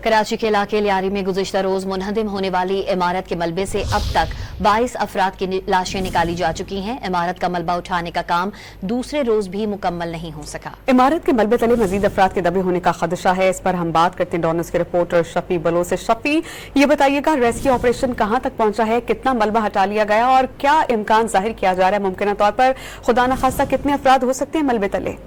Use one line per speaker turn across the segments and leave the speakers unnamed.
कराची के इलाके लियारी में गुज़िश्ता रोज मुनहदिम होने वाली इमारत के मलबे से अब तक 22 अफराद की लाशें निकाली जा चुकी हैं। इमारत का मलबा उठाने का काम दूसरे रोज भी मुकम्मल नहीं हो सका।
इमारत के मलबे तले मजीद अफराद के दबे होने का खदशा है। इस पर हम बात करते हैं डॉनर्स के रिपोर्टर शफी बलोच से। शफी, ये बताइएगा रेस्क्यू ऑपरेशन कहां तक पहुंचा है, कितना मलबा हटा लिया गया और क्या इम्कान जाहिर किया जा रहा है मुमकिन तौर पर खुदा न खास्ता कितने अफराद हो सकते हैं मलबे तले?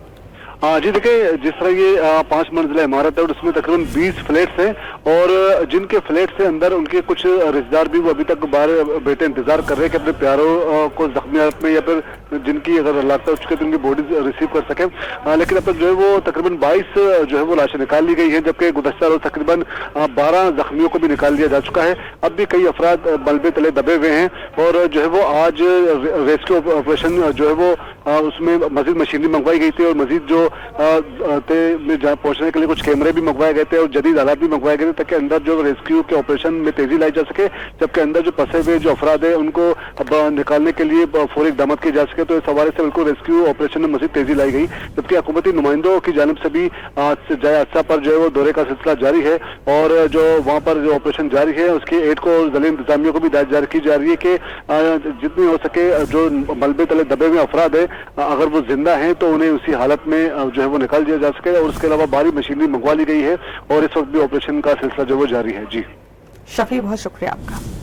जी देखिए, जिस तरह ये 5 मंजिला इमारत है और उसमें तकरीबन 20 फ्लैट्स हैं और जिनके फ्लैट से अंदर उनके कुछ रिश्तेदार भी वो अभी तक बाहर बैठे इंतजार कर रहे हैं कि अपने प्यारों को जख्मी हालत में या फिर जिनकी अगर लापता हो चुके तो उनकी बॉडीज रिसीव कर सकें। लेकिन अब तक जो है वो तकरीबन 22 जो है वो लाशें निकाल ली गई है, जबकि गुज़श्ता रोज तकरीबन 12 जख्मियों को भी निकाल लिया जा चुका है। अब भी कई अफराद मलबे तले दबे हुए हैं और जो है वो आज रेस्क्यू ऑपरेशन जो है वो उसमें मजीद मशीनरी मंगवाई गई थी और मजीद जो में जहाँ पहुंचने के लिए कुछ कैमरे भी मंगवाए गए थे और जदीद आलात भी मंगवाए गए थे ताकि अंदर जो रेस्क्यू के ऑपरेशन में तेजी लाई जा सके, जबकि अंदर जो फंसे हुए जो अफराद है उनको अब निकालने के लिए फौरी इक़दाम किए जा सके। तो इस हवाले से बिल्कुल रेस्क्यू ऑपरेशन में मजीद तेजी लाई गई, जबकि हुकूमती नुमाइंदों की जानिब से भी जाए हादसा पर जो है वो दौरे का सिलसिला जारी है और जो वहाँ पर जो ऑपरेशन जारी है उसकी एड को ज़िला इंतजामिया को भी हिदायत जारी की जा रही है कि जितनी हो सके जो मलबे तले दबे हुए अफराद है अगर वो जिंदा हैं तो उन्हें उसी हालत में जो है वो निकाल दिया जा सके। और उसके अलावा भारी मशीनरी मंगवा ली गई है और इस वक्त भी ऑपरेशन का सिलसिला जो वो जारी है। जी
शफी, बहुत शुक्रिया आपका।